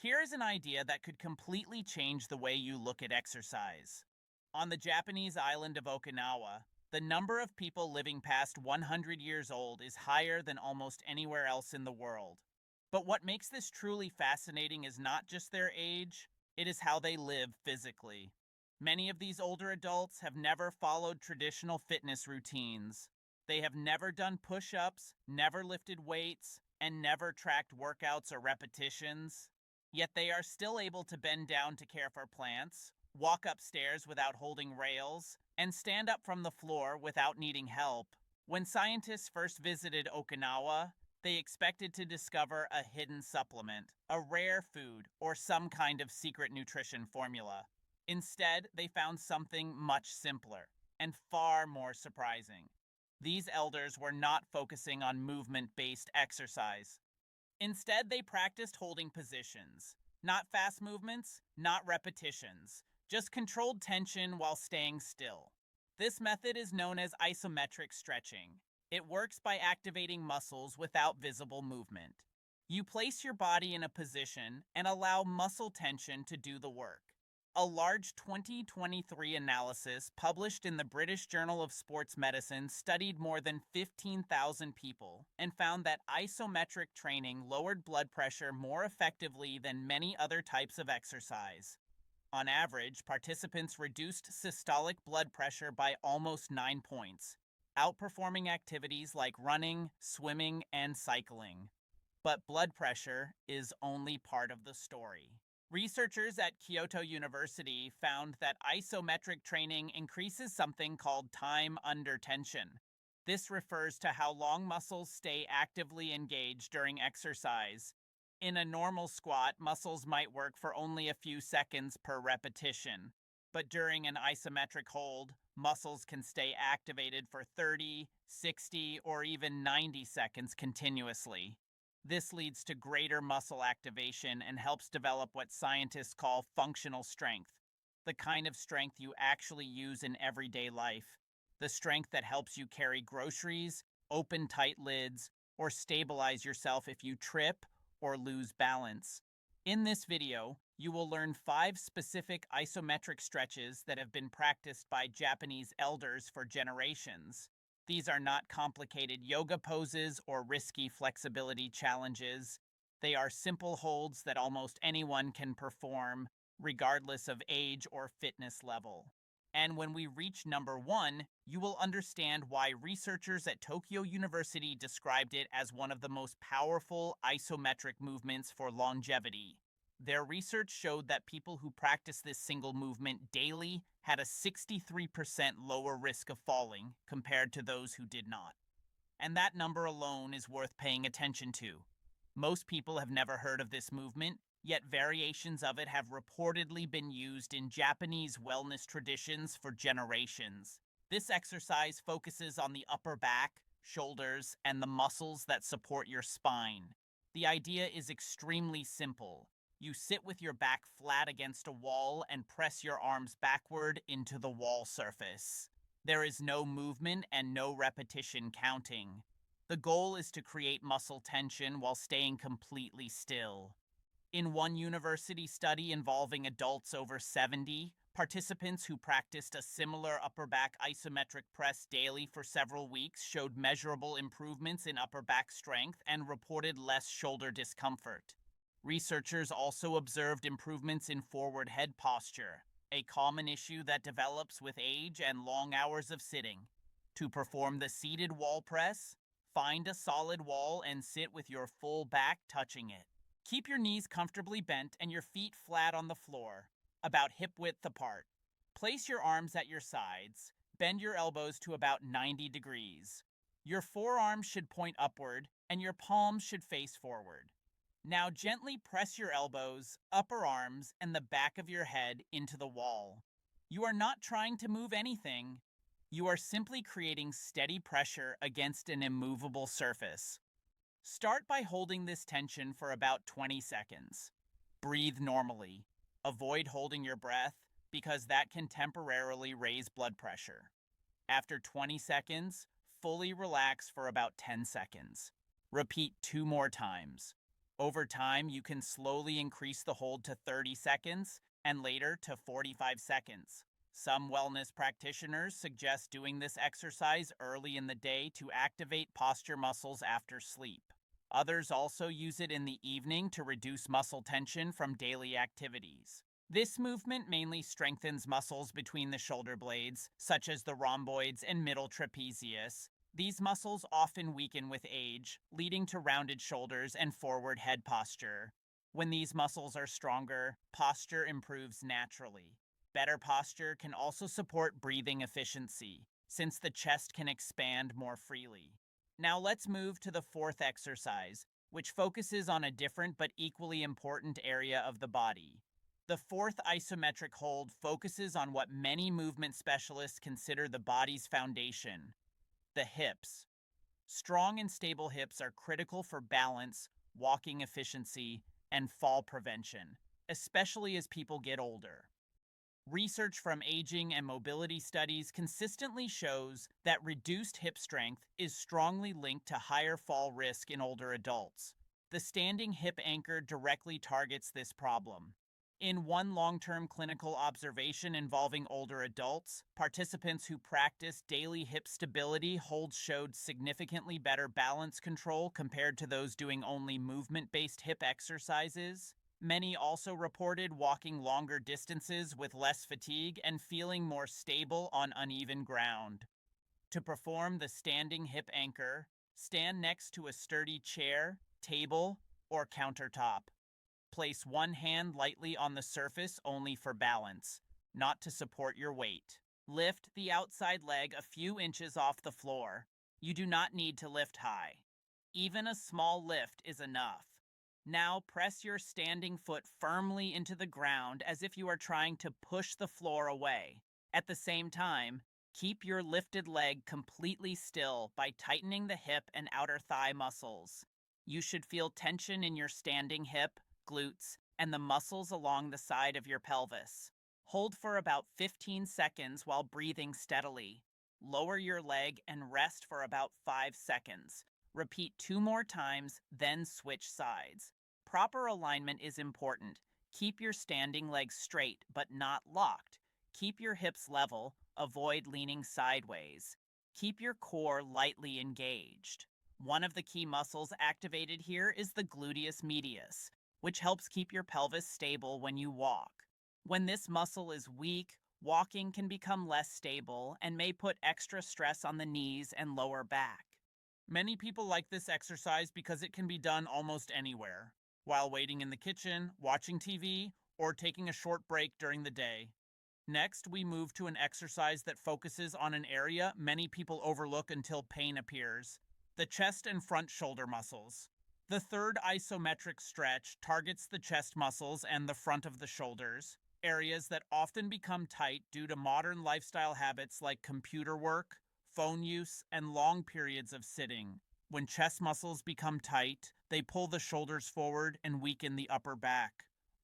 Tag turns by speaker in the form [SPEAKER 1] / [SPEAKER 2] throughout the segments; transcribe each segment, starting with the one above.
[SPEAKER 1] Here is an idea that could completely change the way you look at exercise. On the Japanese island of Okinawa, the number of people living past 100 years old is higher than almost anywhere else in the world. But what makes this truly fascinating is not just their age, it is how they live physically. Many of these older adults have never followed traditional fitness routines. They have never done push-ups, never lifted weights, and never tracked workouts or repetitions. Yet they are still able to bend down to care for plants, walk upstairs without holding rails, and stand up from the floor without needing help. When scientists first visited Okinawa, they expected to discover a hidden supplement, a rare food, or some kind of secret nutrition formula. Instead, they found something much simpler and far more surprising. These elders were not focusing on movement-based exercise. Instead, they practiced holding positions. Not fast movements, not repetitions, just controlled tension while staying still. This method is known as isometric stretching. It works by activating muscles without visible movement. You place your body in a position and allow muscle tension to do the work. A large 2023 analysis published in the British Journal of Sports Medicine studied more than 15,000 people and found that isometric training lowered blood pressure more effectively than many other types of exercise. On average, participants reduced systolic blood pressure by almost 9 points, outperforming activities like running, swimming, and cycling. But blood pressure is only part of the story. Researchers at Kyoto University found that isometric training increases something called time under tension. This refers to how long muscles stay actively engaged during exercise. In a normal squat, muscles might work for only a few seconds per repetition. But during an isometric hold, muscles can stay activated for 30, 60, or even 90 seconds continuously. This leads to greater muscle activation and helps develop what scientists call functional strength, the kind of strength you actually use in everyday life, the strength that helps you carry groceries, open tight lids, or stabilize yourself if you trip or lose balance. In this video, you will learn 5 specific isometric stretches that have been practiced by Japanese elders for generations. These are not complicated yoga poses or risky flexibility challenges. They are simple holds that almost anyone can perform, regardless of age or fitness level. And when we reach number 1, you will understand why researchers at Tokyo University described it as one of the most powerful isometric movements for longevity. Their research showed that people who practice this single movement daily had a 63% lower risk of falling compared to those who did not. And that number alone is worth paying attention to. Most people have never heard of this movement, yet variations of it have reportedly been used in Japanese wellness traditions for generations. This exercise focuses on the upper back, shoulders, and the muscles that support your spine. The idea is extremely simple. You sit with your back flat against a wall and press your arms backward into the wall surface. There is no movement and no repetition counting. The goal is to create muscle tension while staying completely still. In one university study involving adults over 70, participants who practiced a similar upper back isometric press daily for several weeks showed measurable improvements in upper back strength and reported less shoulder discomfort. Researchers also observed improvements in forward head posture, a common issue that develops with age and long hours of sitting. To perform the seated wall press, find a solid wall and sit with your full back touching it. Keep your knees comfortably bent and your feet flat on the floor, about hip width apart. Place your arms at your sides. Bend your elbows to about 90 degrees. Your forearms should point upward and your palms should face forward. Now gently press your elbows, upper arms, and the back of your head into the wall. You are not trying to move anything. You are simply creating steady pressure against an immovable surface. Start by holding this tension for about 20 seconds. Breathe normally. Avoid holding your breath because that can temporarily raise blood pressure. After 20 seconds, fully relax for about 10 seconds. Repeat 2 more times. Over time, you can slowly increase the hold to 30 seconds and later to 45 seconds. Some wellness practitioners suggest doing this exercise early in the day to activate posture muscles after sleep. Others also use it in the evening to reduce muscle tension from daily activities. This movement mainly strengthens muscles between the shoulder blades, such as the rhomboids and middle trapezius. These muscles often weaken with age, leading to rounded shoulders and forward head posture. When these muscles are stronger, posture improves naturally. Better posture can also support breathing efficiency, since the chest can expand more freely. Now let's move to the fourth exercise, which focuses on a different but equally important area of the body. The fourth isometric hold focuses on what many movement specialists consider the body's foundation, the hips. Strong and stable hips are critical for balance, walking efficiency, and fall prevention, especially as people get older. Research from aging and mobility studies consistently shows that reduced hip strength is strongly linked to higher fall risk in older adults. The standing hip anchor directly targets this problem. In one long-term clinical observation involving older adults, participants who practiced daily hip stability holds showed significantly better balance control compared to those doing only movement-based hip exercises. Many also reported walking longer distances with less fatigue and feeling more stable on uneven ground. To perform the standing hip anchor, stand next to a sturdy chair, table, or countertop. Place one hand lightly on the surface only for balance, not to support your weight. Lift the outside leg a few inches off the floor. You do not need to lift high. Even a small lift is enough. Now press your standing foot firmly into the ground as if you are trying to push the floor away. At the same time, keep your lifted leg completely still by tightening the hip and outer thigh muscles. You should feel tension in your standing hip, glutes, and the muscles along the side of your pelvis. Hold for about 15 seconds while breathing steadily. Lower your leg and rest for about 5 seconds. Repeat 2 more times, then switch sides. Proper alignment is important. Keep your standing legs straight but not locked. Keep your hips level. Avoid leaning sideways. Keep your core lightly engaged. One of the key muscles activated here is the gluteus medius, which helps keep your pelvis stable when you walk. When this muscle is weak, walking can become less stable and may put extra stress on the knees and lower back. Many people like this exercise because it can be done almost anywhere, while waiting in the kitchen, watching TV, or taking a short break during the day. Next, we move to an exercise that focuses on an area many people overlook until pain appears: the chest and front shoulder muscles. The third isometric stretch targets the chest muscles and the front of the shoulders, areas that often become tight due to modern lifestyle habits like computer work, phone use, and long periods of sitting. When chest muscles become tight, they pull the shoulders forward and weaken the upper back.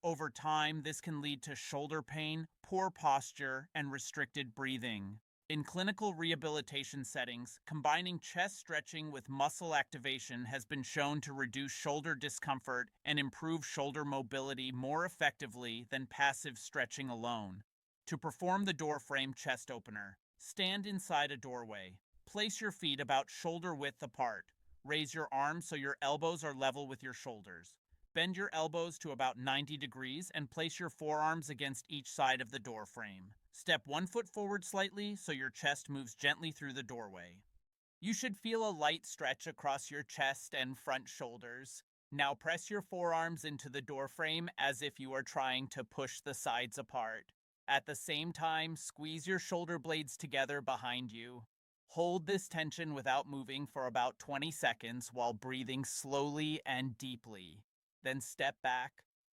[SPEAKER 1] Over time, this can lead to shoulder pain, poor posture, and restricted breathing. In clinical rehabilitation settings, combining chest stretching with muscle activation has been shown to reduce shoulder discomfort and improve shoulder mobility more effectively than passive stretching alone. To perform the door frame chest opener, stand inside a doorway. Place your feet about shoulder width apart. Raise your arms so your elbows are level with your shoulders. Bend your elbows to about 90 degrees and place your forearms against each side of the door frame. Step 1 foot forward slightly so your chest moves gently through the doorway. You should feel a light stretch across your chest and front shoulders. Now press your forearms into the door frame as if you are trying to push the sides apart. At the same time, squeeze your shoulder blades together behind you. Hold this tension without moving for about 20 seconds while breathing slowly and deeply. Then step back,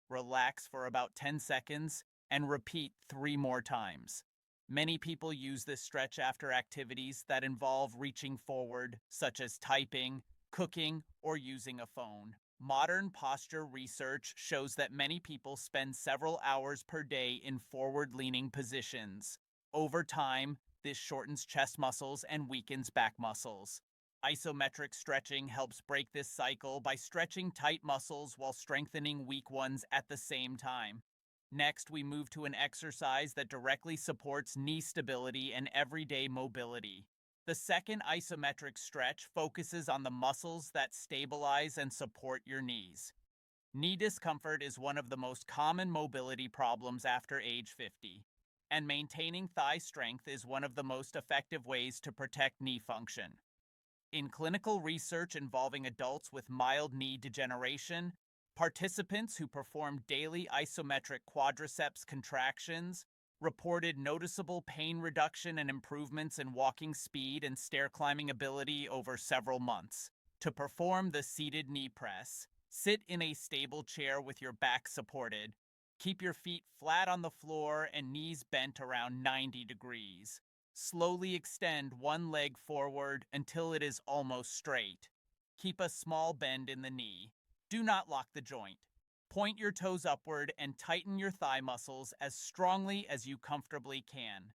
[SPEAKER 1] relax for about 10 seconds, and repeat 3 more times. Many people use this stretch after activities that involve reaching forward, such as typing, cooking, or using a phone. Modern posture research shows that many people spend several hours per day in forward-leaning positions. Over time, this shortens chest muscles and weakens back muscles. Isometric stretching helps break this cycle by stretching tight muscles while strengthening weak ones at the same time. Next, we move to an exercise that directly supports knee stability and everyday mobility. The second isometric stretch focuses on the muscles that stabilize and support your knees. Knee discomfort is one of the most common mobility problems after age 50, and maintaining thigh strength is one of the most effective ways to protect knee function. In clinical research involving adults with mild knee degeneration, participants who performed daily isometric quadriceps contractions reported noticeable pain reduction and improvements in walking speed and stair climbing ability over several months. To perform the seated knee press, sit in a stable chair with your back supported. Keep your feet flat on the floor and knees bent around 90 degrees. Slowly extend one leg forward until it is almost straight. Keep a small bend in the knee. Do not lock the joint. Point your toes upward and tighten your thigh muscles as strongly as you comfortably can.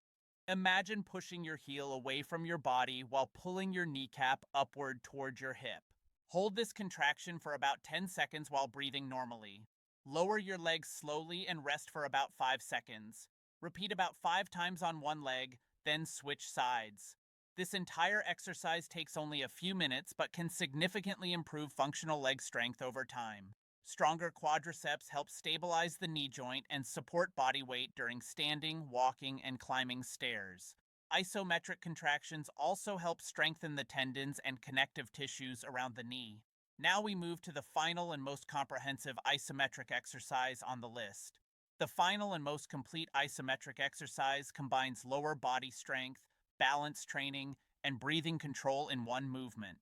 [SPEAKER 1] Imagine pushing your heel away from your body while pulling your kneecap upward toward your hip. Hold this contraction for about 10 seconds while breathing normally. Lower your legs slowly and rest for about 5 seconds. Repeat about 5 times on one leg, then switch sides. This entire exercise takes only a few minutes but can significantly improve functional leg strength over time. Stronger quadriceps help stabilize the knee joint and support body weight during standing, walking, and climbing stairs. Isometric contractions also help strengthen the tendons and connective tissues around the knee. Now we move to the final and most comprehensive isometric exercise on the list. The final and most complete isometric exercise combines lower body strength, balance training, and breathing control in one movement.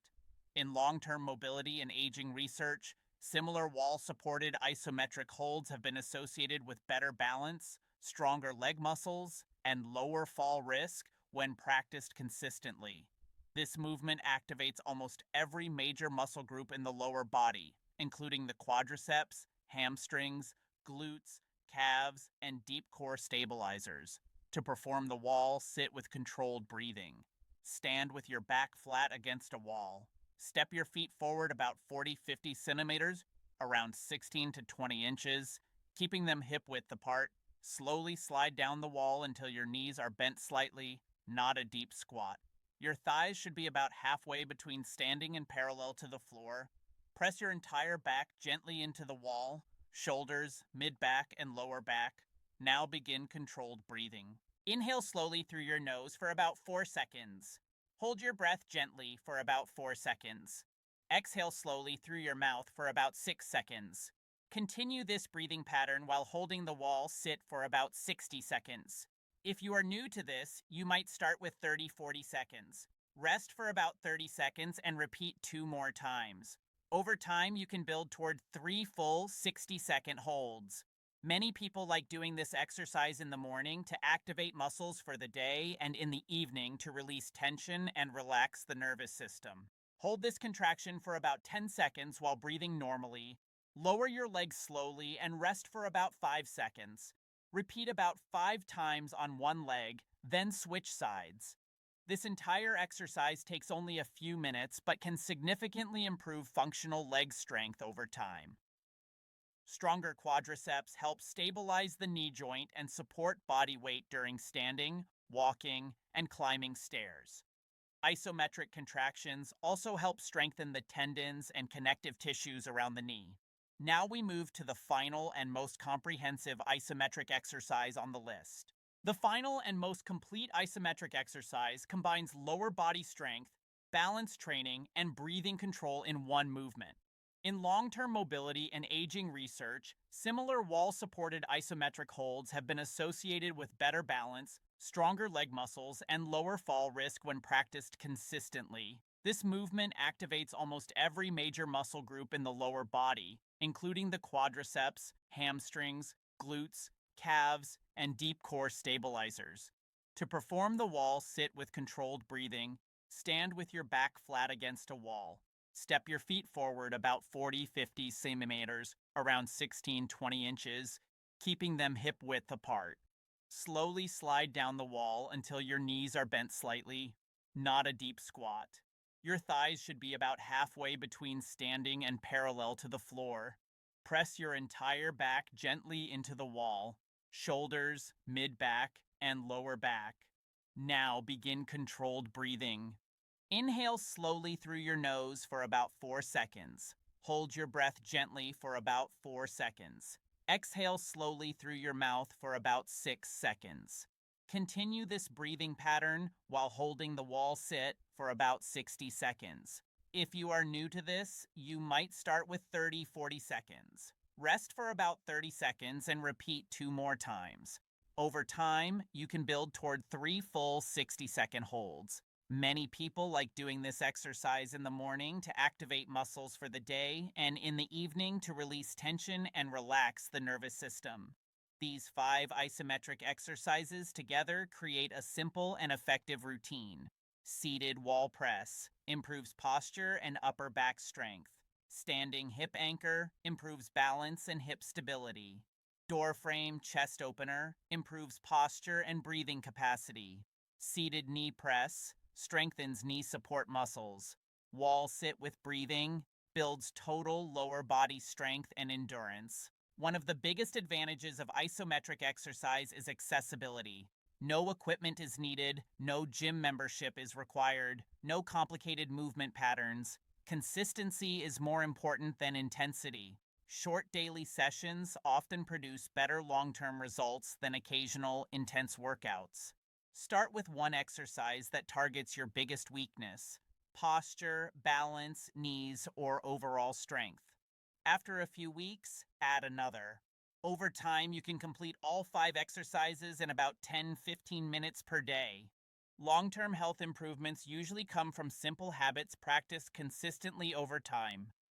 [SPEAKER 1] In long-term mobility and aging research, similar wall-supported isometric holds have been associated with better balance, stronger leg muscles, and lower fall risk when practiced consistently. This movement activates almost every major muscle group in the lower body, including the quadriceps, hamstrings, glutes, calves, and deep core stabilizers. To perform the wall, sit with controlled breathing. Stand with your back flat against a wall. Step your feet forward about 40-50 centimeters, around 16 to 20 inches, keeping them hip width apart. Slowly slide down the wall until your knees are bent slightly, not a deep squat. Your thighs should be about halfway between standing and parallel to the floor. Press your entire back gently into the wall, shoulders, mid-back, and lower back. Now begin controlled breathing. Inhale slowly through your nose for about 4 seconds. Hold your breath gently for about 4 seconds. Exhale slowly through your mouth for about 6 seconds. Continue this breathing pattern while holding the wall sit for about 60 seconds. If you are new to this, you might start with 30-40 seconds. Rest for about 30 seconds and repeat 2 more times. Over time, you can build toward 3 full 60-second holds. Many people like doing this exercise in the morning to activate muscles for the day and in the evening to release tension and relax the nervous system. Hold this contraction for about 10 seconds while breathing normally. Lower your legs slowly and rest for about 5 seconds. Repeat about 5 times on one leg, then switch sides. This entire exercise takes only a few minutes but can significantly improve functional leg strength over time. Stronger quadriceps help stabilize the knee joint and support body weight during standing, walking, and climbing stairs. Isometric contractions also help strengthen the tendons and connective tissues around the knee. Now we move to the final and most comprehensive isometric exercise on the list. The final and most complete isometric exercise combines lower body strength, balance training, and breathing control in one movement. In long-term mobility and aging research, similar wall-supported isometric holds have been associated with better balance, stronger leg muscles, and lower fall risk when practiced consistently. This movement activates almost every major muscle group in the lower body, including the quadriceps, hamstrings, glutes, calves, and deep core stabilizers. To perform the wall, sit with controlled breathing. Stand with your back flat against a wall. Step your feet forward about 40-50 centimeters, around 16-20 inches, keeping them hip width apart. Slowly slide down the wall until your knees are bent slightly, not a deep squat. Your thighs should be about halfway between standing and parallel to the floor. Press your entire back gently into the wall, shoulders, mid-back, and lower back. Now begin controlled breathing. Inhale slowly through your nose for about 4 seconds. Hold your breath gently for about 4 seconds. Exhale slowly through your mouth for about 6 seconds. Continue this breathing pattern while holding the wall sit for about 60 seconds. If you are new to this, you might start with 30-40 seconds. Rest for about 30 seconds and repeat 2 more times. Over time, you can build toward 3 full 60-second holds. Many people like doing this exercise in the morning to activate muscles for the day and in the evening to release tension and relax the nervous system. These 5 isometric exercises together create a simple and effective routine. Seated wall press improves posture and upper back strength. Standing hip anchor improves balance and hip stability. Door frame chest opener improves posture and breathing capacity. Seated knee press strengthens knee support muscles. Wall sit with breathing builds total lower body strength and endurance. One of the biggest advantages of isometric exercise is accessibility. No equipment is needed, no gym membership is required, no complicated movement patterns. Consistency is more important than intensity. Short daily sessions often produce better long-term results than occasional, intense workouts. Start with one exercise that targets your biggest weakness: posture, balance, knees, or overall strength. After a few weeks, add another. Over time, you can complete all 5 exercises in about 10-15 minutes per day. Long-term health improvements usually come from simple habits practiced consistently over time.